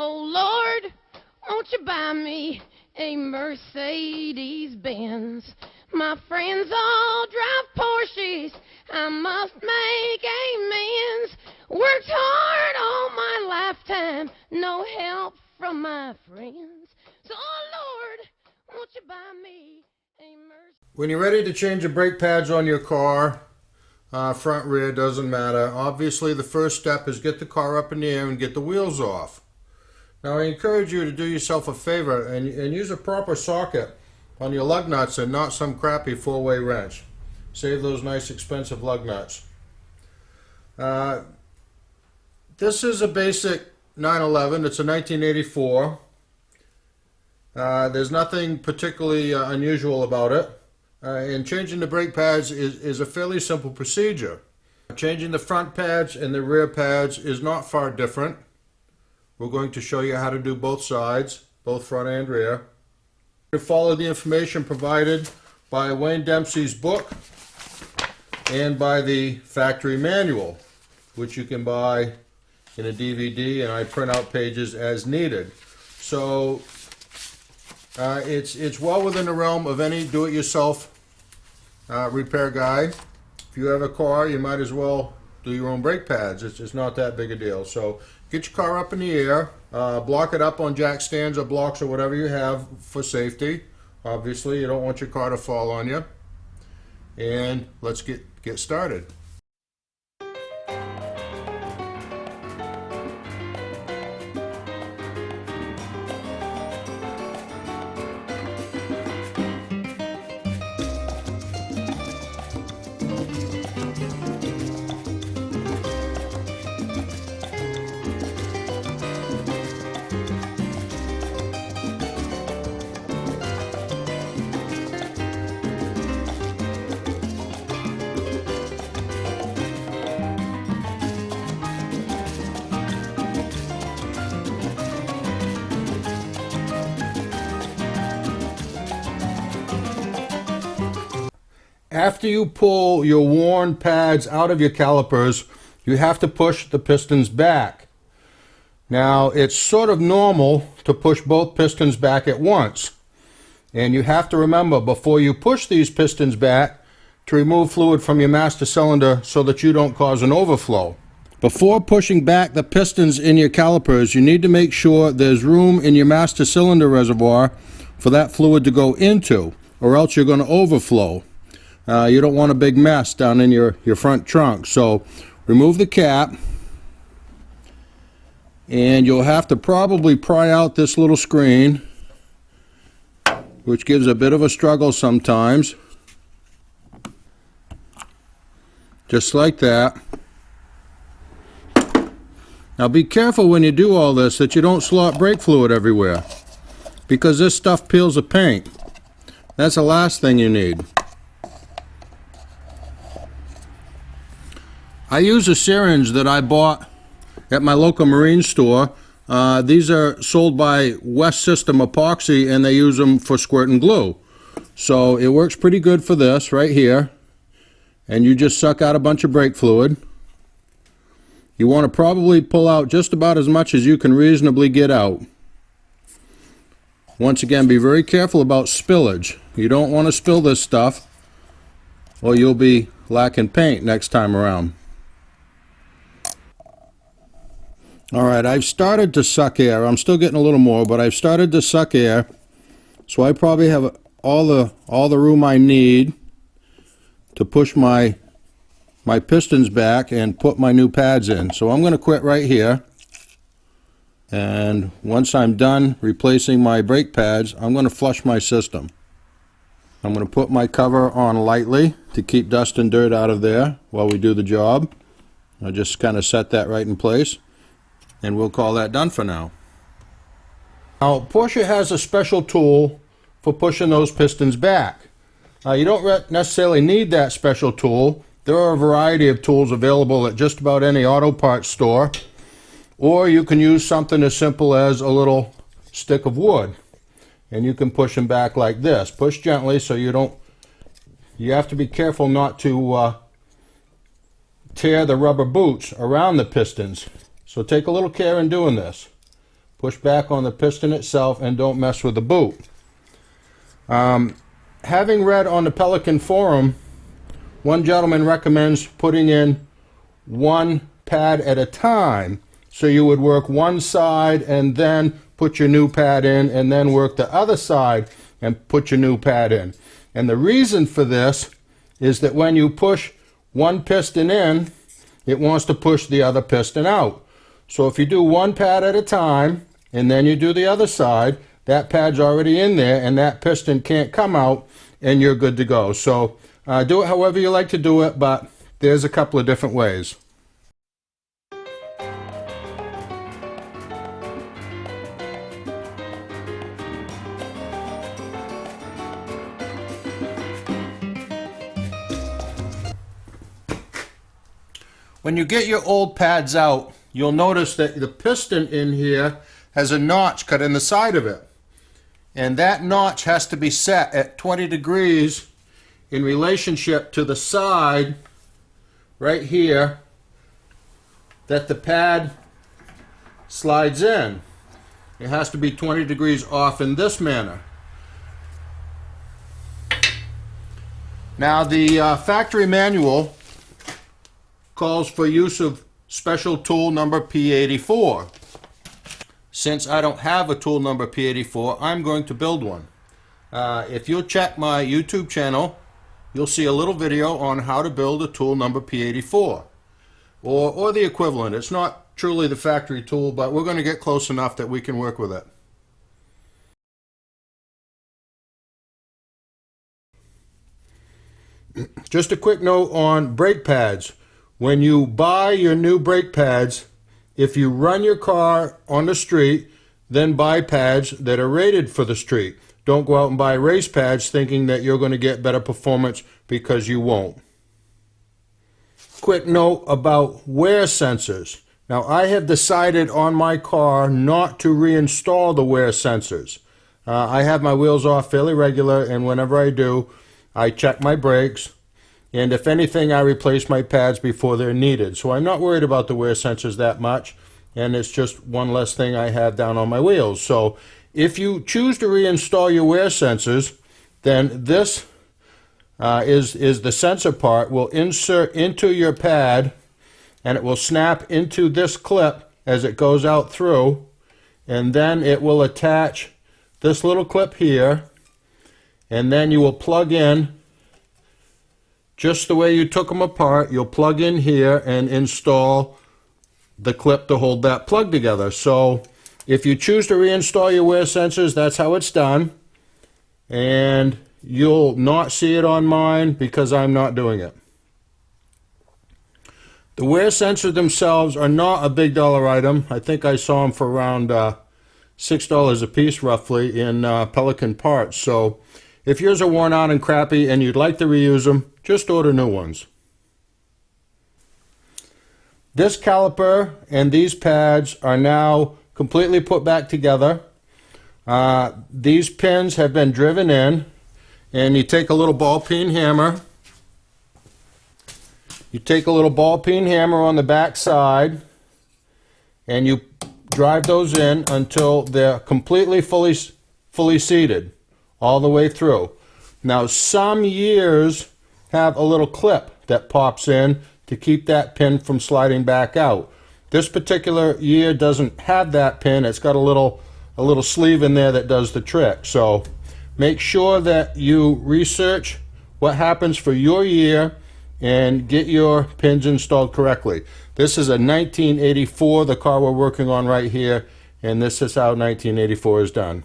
Oh Lord, won't you buy me a Mercedes Benz? My friends all drive Porsches, I must make amends. Worked hard all my lifetime, no help from my friends. So oh Lord, won't you buy me a Mercedes? When you're ready to change the brake pads on your car, front, rear, doesn't matter. Obviously the first step is get the car up in the air and get the wheels off. Now I encourage you to do yourself a favor and use a proper socket on your lug nuts and not some crappy 4-way wrench. Save those nice expensive lug nuts. This is a basic 911. It's a 1984. There's nothing particularly unusual about it. And changing the brake pads is a fairly simple procedure. Changing the front pads and the rear pads is not far different. We're going to show you how to do both sides, both front and rear. Follow the information provided by Wayne Dempsey's book and by the factory manual, which you can buy in a DVD, and I print out pages as needed. So it's well within the realm of any do-it-yourself repair guy. If you have a car, you might as well do your own brake pads. It's not that big a deal. So get your car up in the air, block it up on jack stands or blocks or whatever you have for safety. Obviously, you don't want your car to fall on you. And let's get started. After you pull your worn pads out of your calipers, you have to push the pistons back. Now, it's sort of normal to push both pistons back at once. And you have to remember, before you push these pistons back, to remove fluid from your master cylinder so that you don't cause an overflow. Before pushing back the pistons in your calipers, you need to make sure there's room in your master cylinder reservoir for that fluid to go into, or else you're going to overflow. You don't want a big mess down in your front trunk. So remove the cap, and you'll have to probably pry out this little screen, which gives a bit of a struggle sometimes. Just like that. Now be careful when you do all this that you don't slop brake fluid everywhere, because this stuff peels the paint. That's the last thing you need. I use a syringe that I bought at my local marine store. These are sold by West System Epoxy, and they use them for squirting glue. So it works pretty good for this right here. And you just suck out a bunch of brake fluid. You want to probably pull out just about as much as you can reasonably get out. Once again, be very careful about spillage. You don't want to spill this stuff, or you'll be lacking paint next time around. Alright, I've started to suck air. I'm still getting a little more, but I've started to suck air. So I probably have all the room I need to push my pistons back and put my new pads in. So I'm going to quit right here. And once I'm done replacing my brake pads, I'm going to flush my system. I'm going to put my cover on lightly to keep dust and dirt out of there while we do the job. I'll just kind of set that right in place. And we'll call that done for now. Now, Porsche has a special tool for pushing those pistons back. You don't necessarily need that special tool. There are a variety of tools available at just about any auto parts store. Or you can use something as simple as a little stick of wood. And you can push them back like this. Push gently so you have to be careful not to tear the rubber boots around the pistons. So take a little care in doing this. push back on the piston itself, and don't mess with the boot. Having read on the Pelican forum, one gentleman recommends putting in one pad at a time. So you would work one side and then put your new pad in, and then work the other side and put your new pad in. And the reason for this is that when you push one piston in, it wants to push the other piston out. So if you do one pad at a time and then you do the other side, that pad's already in there and that piston can't come out, and you're good to go. So do it however you like to do it, but there's a couple of different ways. When you get your old pads out, you'll notice that the piston in here has a notch cut in the side of it. And that notch has to be set at 20 degrees in relationship to the side right here that the pad slides in. It has to be 20 degrees off in this manner. Now the factory manual calls for use of special tool number P84. Since I don't have a tool number P84, I'm going to build one. If you'll check my YouTube channel, you'll see a little video on how to build a tool number P84 or the equivalent. It's not truly the factory tool, but we're going to get close enough that we can work with it. Just a quick note on brake pads. When you buy your new brake pads, if you run your car on the street, then buy pads that are rated for the street. Don't go out and buy race pads thinking that you're going to get better performance, because you won't. Quick note about wear sensors. Now, I have decided on my car not to reinstall the wear sensors. I have my wheels off fairly regular, and whenever I do, I check my brakes. And if anything, I replace my pads before they're needed. So I'm not worried about the wear sensors that much, and it's just one less thing I have down on my wheels. So if you choose to reinstall your wear sensors, then this is the sensor part. Will insert into your pad, and it will snap into this clip as it goes out through, and then it will attach this little clip here, and then you will plug in just the way you took them apart. You'll plug in here and install the clip to hold that plug together. So if you choose to reinstall your wear sensors, that's how it's done. And you'll not see it on mine because I'm not doing it. The wear sensors themselves are not a big dollar item. I think I saw them for around $6 a piece roughly in Pelican parts. So if yours are worn out and crappy and you'd like to reuse them, just order new ones. This caliper and these pads are now completely put back together. These pins have been driven in, and you take a little ball peen hammer. You take a little ball peen hammer on the back side, and you drive those in until they're completely fully seated all the way through. Now, some years have a little clip that pops in to keep that pin from sliding back out. This particular year doesn't have that pin. It's got a little sleeve in there that does the trick. So make sure that you research what happens for your year and get your pins installed correctly. This is a 1984, the car we're working on right here, and this is how 1984 is done.